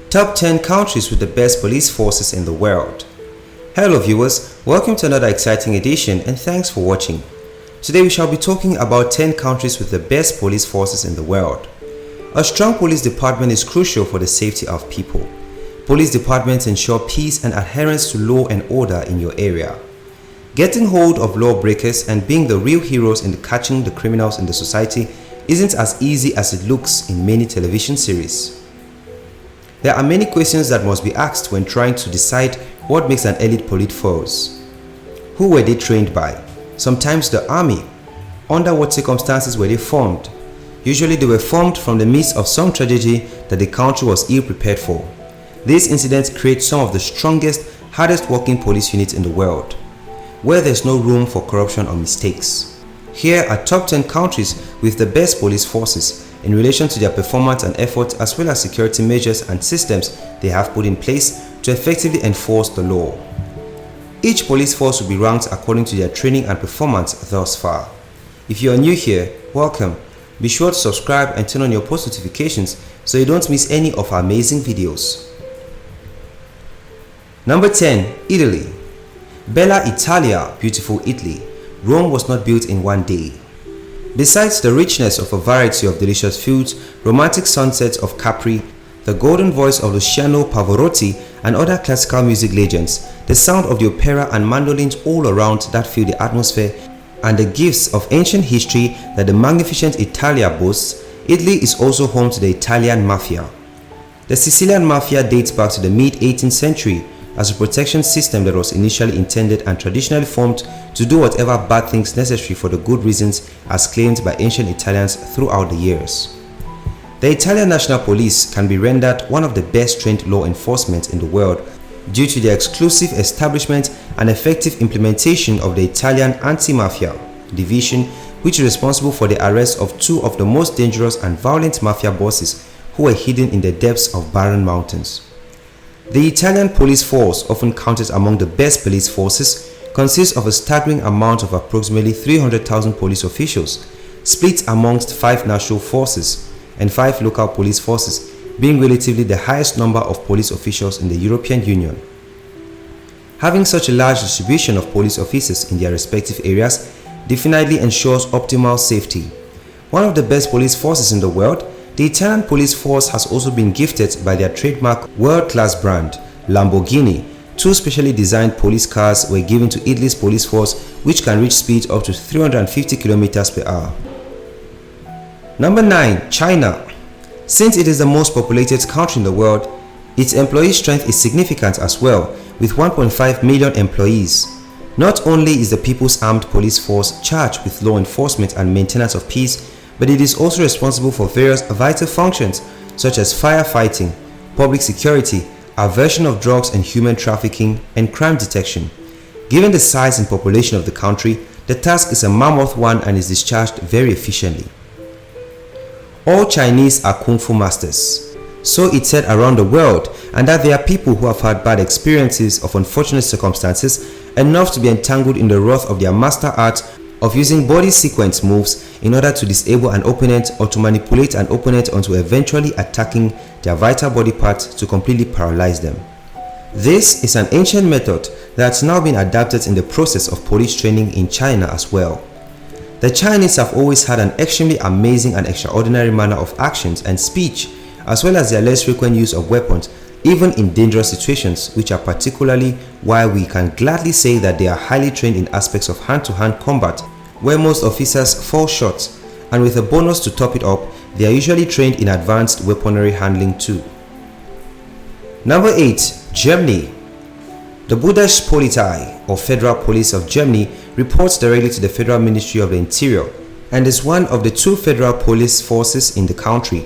Top 10 countries with the best police forces in the world. Hello viewers, welcome to another exciting edition and thanks for watching. Today we shall be talking about 10 countries with the best police forces in the world. A strong police department is crucial for the safety of people. Police departments ensure peace and adherence to law and order in your area. Getting hold of lawbreakers and being the real heroes in catching the criminals in the society isn't as easy as it looks in many television series. There are many questions that must be asked when trying to decide what makes an elite police force. Who were they trained by? Sometimes the army. Under what circumstances were they formed? Usually they were formed from the midst of some tragedy that the country was ill prepared for. These incidents create some of the strongest, hardest working police units in the world, where there's no room for corruption or mistakes. Here are top 10 countries with the best police forces in relation to their performance and effort, as well as security measures and systems they have put in place to effectively enforce the law. Each police force will be ranked according to their training and performance thus far. If you are new here, welcome. Be sure to subscribe and turn on your post notifications so you don't miss any of our amazing videos. Number 10. Italy. Bella Italia, beautiful Italy. Rome was not built in one day. Besides the richness of a variety of delicious foods, romantic sunsets of Capri, the golden voice of Luciano Pavarotti and other classical music legends, the sound of the opera and mandolins all around that fill the atmosphere, and the gifts of ancient history that the magnificent Italia boasts, Italy is also home to the Italian Mafia. The Sicilian Mafia dates back to the mid-18th century as a protection system that was initially intended and traditionally formed to do whatever bad things necessary for the good reasons as claimed by ancient Italians throughout the years. The Italian National Police can be rendered one of the best trained law enforcement in the world due to their exclusive establishment and effective implementation of the Italian Anti Mafia division, which is responsible for the arrest of two of the most dangerous and violent mafia bosses who were hidden in the depths of barren mountains. The Italian police force, often counted among the best police forces, consists of a staggering amount of approximately 300,000 police officials, split amongst 5 national forces and 5 local police forces, being relatively the highest number of police officials in the European Union. Having such a large distribution of police officers in their respective areas definitely ensures optimal safety. One of the best police forces in the world, the Italian police force has also been gifted by their trademark world-class brand, Lamborghini. 2 specially designed police cars were given to Italy's police force, which can reach speeds up to 350 km per hour. Number 9. China. Since it is the most populated country in the world, its employee strength is significant as well, with 1.5 million employees. Not only is the People's Armed Police Force charged with law enforcement and maintenance of peace, but it is also responsible for various vital functions such as firefighting, public security, aversion of drugs and human trafficking, and crime detection. Given the size and population of the country, the task is a mammoth one and is discharged very efficiently. All Chinese are kung fu masters. So it's said around the world, and that there are people who have had bad experiences of unfortunate circumstances enough to be entangled in the wrath of their master art of using body sequence moves in order to disable an opponent or to manipulate an opponent onto eventually attacking their vital body parts to completely paralyze them. This is an ancient method that's now been adapted in the process of police training in China as well. The Chinese have always had an extremely amazing and extraordinary manner of actions and speech, as well as their less frequent use of weapons, even in dangerous situations, which are particularly why we can gladly say that they are highly trained in aspects of hand-to-hand combat, where most officers fall short, and with a bonus to top it up, they are usually trained in advanced weaponry handling too. Number 8. Germany. The Bundespolizei, or Federal Police of Germany, reports directly to the Federal Ministry of the Interior and is one of the 2 federal police forces in the country.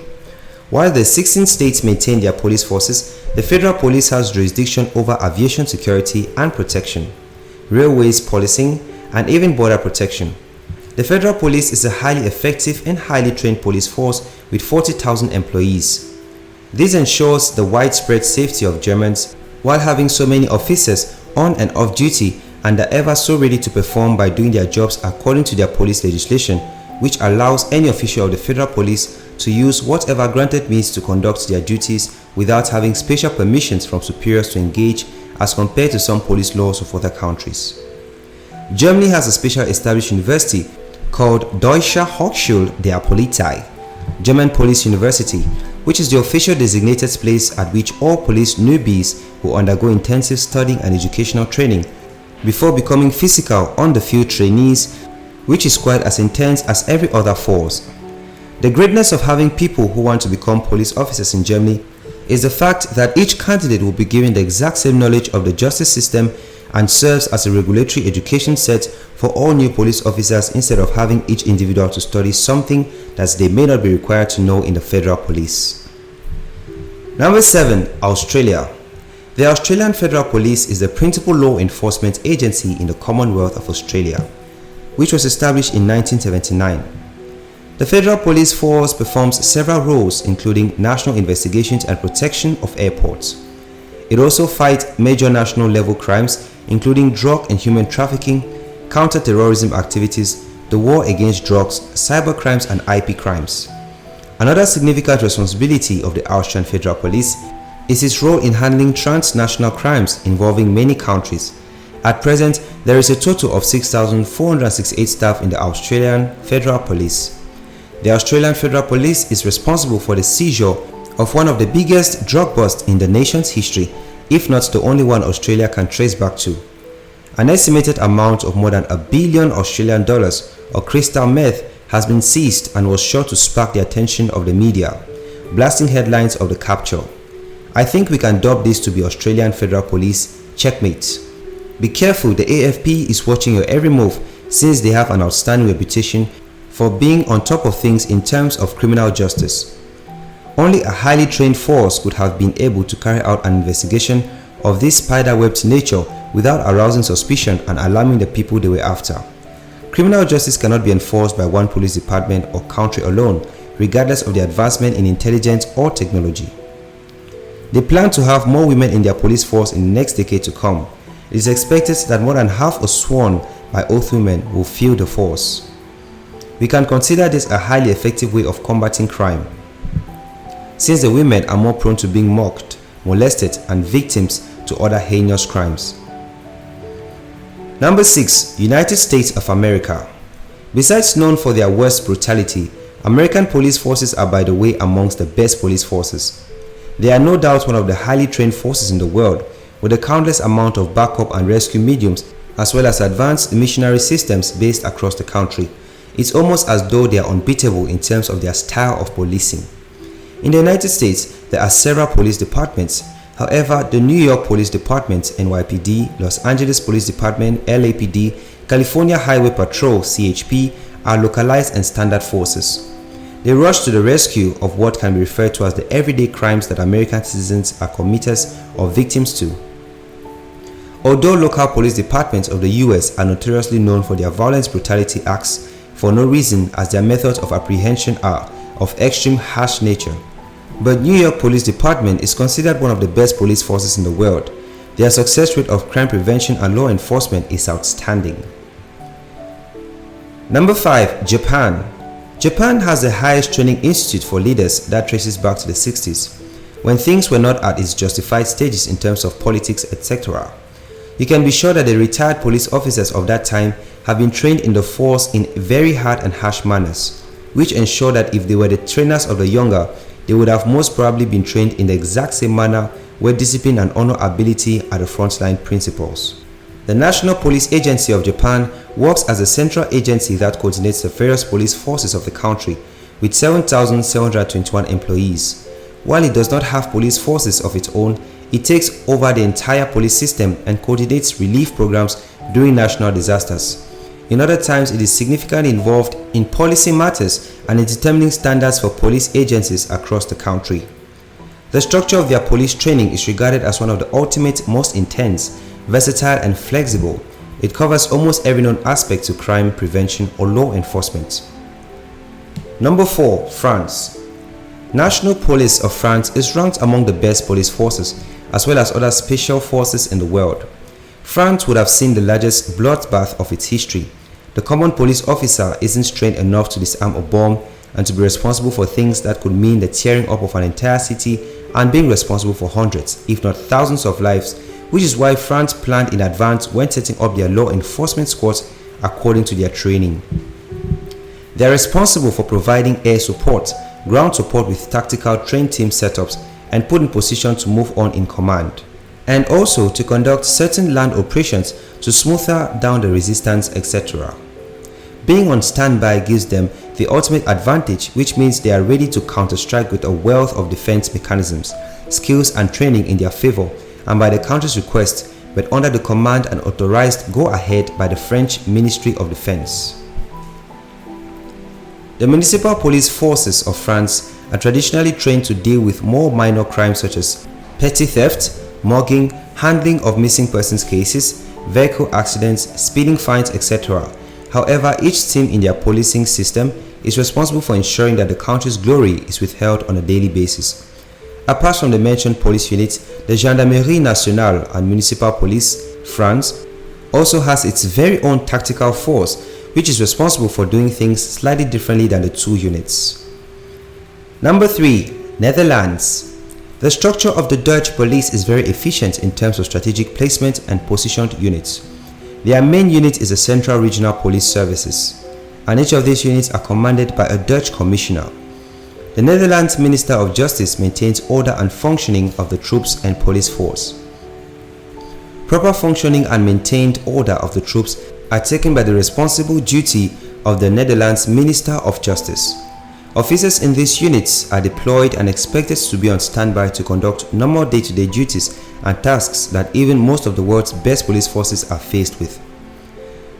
While the 16 states maintain their police forces, the federal police has jurisdiction over aviation security and protection, railways policing, and even border protection. The federal police is a highly effective and highly trained police force with 40,000 employees. This ensures the widespread safety of Germans while having so many officers on and off duty and are ever so ready to perform by doing their jobs according to their police legislation, which allows any official of the federal police to use whatever granted means to conduct their duties without having special permissions from superiors to engage, as compared to some police laws of other countries. Germany has a special established university called Deutsche Hochschule der Polizei, German Police University, which is the official designated place at which all police newbies will undergo intensive studying and educational training before becoming physical on-the-field trainees, which is quite as intense as every other force. The greatness of having people who want to become police officers in Germany is the fact that each candidate will be given the exact same knowledge of the justice system and serves as a regulatory education set for all new police officers, instead of having each individual to study something that they may not be required to know in the federal police. Number 7. Australia. The Australian Federal Police is the principal law enforcement agency in the Commonwealth of Australia, which was established in 1979. The Federal Police Force performs several roles, including national investigations and protection of airports. It also fights major national level crimes, including drug and human trafficking, counter-terrorism activities, the war against drugs, cyber crimes and IP crimes. Another significant responsibility of the Austrian Federal Police is its role in handling transnational crimes involving many countries. At present, there is a total of 6,468 staff in the Australian Federal Police. The Australian Federal Police is responsible for the seizure of one of the biggest drug busts in the nation's history, if not the only one Australia can trace back to. An estimated amount of more than $1 billion Australian dollars of crystal meth has been seized and was sure to spark the attention of the media, blasting headlines of the capture. I think we can dub this to be Australian Federal Police checkmate. Be careful, the AFP is watching your every move, since they have an outstanding reputation for being on top of things in terms of criminal justice. Only a highly trained force could have been able to carry out an investigation of this spiderwebbed nature without arousing suspicion and alarming the people they were after. Criminal justice cannot be enforced by one police department or country alone, regardless of the advancement in intelligence or technology. They plan to have more women in their police force in the next decade to come. It is expected that more than half of sworn by oath women will fill the force. We can consider this a highly effective way of combating crime, since the women are more prone to being mocked, molested, and victims to other heinous crimes. Number 6. United States of America. Besides known for their worst brutality, American police forces are, by the way, amongst the best police forces. They are no doubt one of the highly trained forces in the world, with a countless amount of backup and rescue mediums, as well as advanced missionary systems based across the country. It's almost as though they are unbeatable in terms of their style of policing. In the United States, there are several police departments. However, the New York Police Department (NYPD), Los Angeles Police Department (LAPD), California Highway Patrol (CHP) are localized and standard forces. They rush to the rescue of what can be referred to as the everyday crimes that American citizens are committers or victims to. Although local police departments of the US are notoriously known for their violent brutality acts for no reason, as their methods of apprehension are of extreme harsh nature, but New York Police Department is considered one of the best police forces in the world. Their success rate of crime prevention and law enforcement is outstanding. Number 5. Japan. Japan has the highest training institute for leaders that traces back to the 60s, when things were not at its justified stages in terms of politics, etc. You can be sure that the retired police officers of that time have been trained in the force in very hard and harsh manners, which ensure that if they were the trainers of the younger, they would have most probably been trained in the exact same manner, where discipline and honor ability are the frontline principles. The National Police Agency of Japan works as a central agency that coordinates the various police forces of the country, with 7,721 employees. While it does not have police forces of its own, it takes over the entire police system and coordinates relief programs during national disasters. In other times, it is significantly involved in policy matters and in determining standards for police agencies across the country. The structure of their police training is regarded as one of the ultimate, most intense, versatile and flexible. It covers almost every known aspect to crime prevention or law enforcement. Number 4. France. National Police of France is ranked among the best police forces, as well as other special forces in the world. France would have seen the largest bloodbath of its history. The common police officer isn't trained enough to disarm a bomb, and to be responsible for things that could mean the tearing up of an entire city and being responsible for hundreds, if not thousands of lives, which is why France planned in advance when setting up their law enforcement squads according to their training. They are responsible for providing air support, ground support with tactical trained team setups, and put in position to move on in command, and also to conduct certain land operations to smoother down the resistance, etc. Being on standby gives them the ultimate advantage, which means they are ready to counter-strike with a wealth of defense mechanisms, skills and training in their favor and by the country's request, but under the command and authorized go-ahead by the French Ministry of Defense. The municipal police forces of France are traditionally trained to deal with more minor crimes such as petty theft, mugging, handling of missing persons cases, vehicle accidents, speeding fines, etc. However, each team in their policing system is responsible for ensuring that the country's glory is withheld on a daily basis. Apart from the mentioned police units, the Gendarmerie Nationale and Municipal Police, France, also has its very own tactical force, which is responsible for doing things slightly differently than the two units. Number 3. Netherlands. The structure of the Dutch police is very efficient in terms of strategic placement and positioned units. Their main unit is the Central Regional Police Services, and each of these units are commanded by a Dutch commissioner. The Netherlands Minister of Justice maintains order and functioning of the troops and police force. Proper functioning and maintained order of the troops are taken by the responsible duty of the Netherlands Minister of Justice. Officers in these units are deployed and expected to be on standby to conduct normal day-to-day duties and tasks that even most of the world's best police forces are faced with.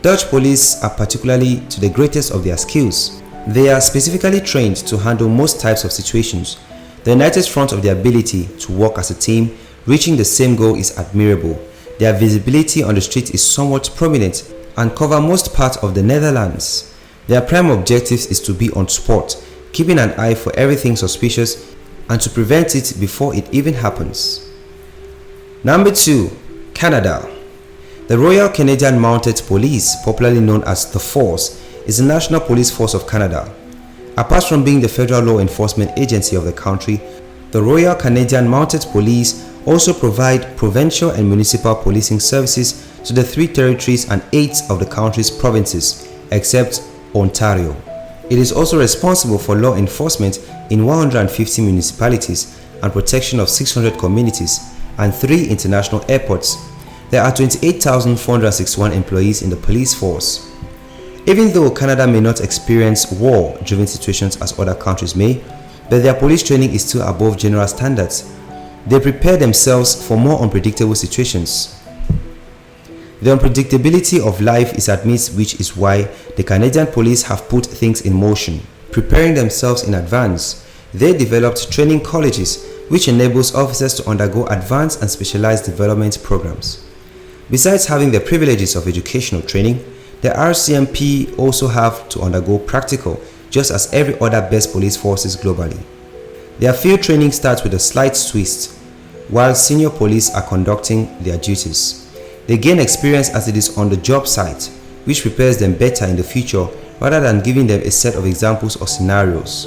Dutch police are particularly to the greatest of their skills. They are specifically trained to handle most types of situations. The united front of their ability to work as a team, reaching the same goal is admirable. Their visibility on the street is somewhat prominent and cover most parts of the Netherlands. Their prime objective is to be on spot, keeping an eye for everything suspicious and to prevent it before it even happens. Number 2. Canada. The Royal Canadian Mounted Police, popularly known as the Force, is the national police force of Canada. Apart from being the federal law enforcement agency of the country, the Royal Canadian Mounted Police also provide provincial and municipal policing services to the 3 territories and 8 of the country's provinces, except Ontario. It is also responsible for law enforcement in 150 municipalities and protection of 600 communities and 3 international airports. There are 28,461 employees in the police force. Even though Canada may not experience war-driven situations as other countries may, but their police training is still above general standards. They prepare themselves for more unpredictable situations. The unpredictability of life is at midst, which is why the Canadian police have put things in motion, preparing themselves in advance. They developed training colleges, which enables officers to undergo advanced and specialized development programs. Besides having the privileges of educational training, the RCMP also have to undergo practical, just as every other best police forces globally. Their field training starts with a slight twist, while senior police are conducting their duties. They gain experience as it is on the job site, which prepares them better in the future rather than giving them a set of examples or scenarios.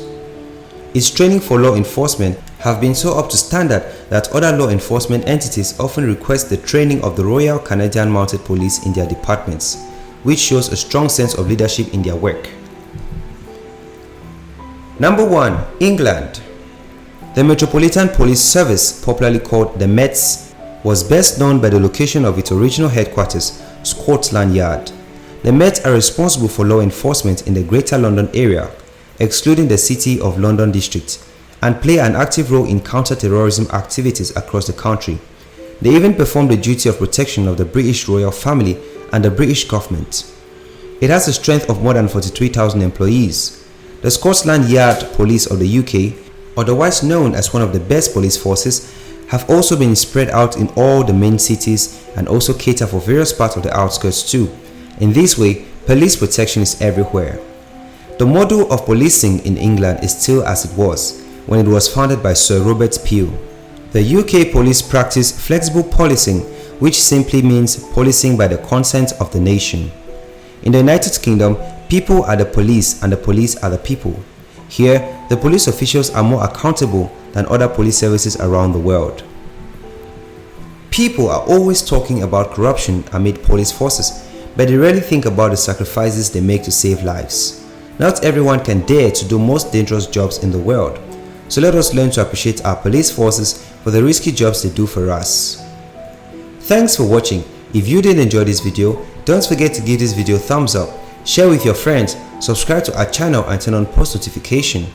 Its training for law enforcement have been so up to standard that other law enforcement entities often request the training of the Royal Canadian Mounted Police in their departments, which shows a strong sense of leadership in their work. Number 1. England. The Metropolitan Police Service, popularly called the Mets, was best known by the location of its original headquarters, Scotland Yard. The Met are responsible for law enforcement in the Greater London area, excluding the City of London district, and play an active role in counter-terrorism activities across the country. They even perform the duty of protection of the British royal family and the British government. It has a strength of more than 43,000 employees. The Scotland Yard Police of the UK, otherwise known as one of the best police forces, have also been spread out in all the main cities and also cater for various parts of the outskirts too. In this way, police protection is everywhere. The model of policing in England is still as it was when it was founded by Sir Robert Peel. The UK police practice flexible policing, which simply means policing by the consent of the nation. In the United Kingdom, people are the police and the police are the people. Here, the police officials are more accountable than other police services around the world. People are always talking about corruption amid police forces, but they rarely think about the sacrifices they make to save lives. Not everyone can dare to do most dangerous jobs in the world, so let us learn to appreciate our police forces for the risky jobs they do for us. Thanks for watching. If you did enjoy this video, don't forget to give this video a thumbs up, share with your friends, subscribe to our channel and turn on post notification.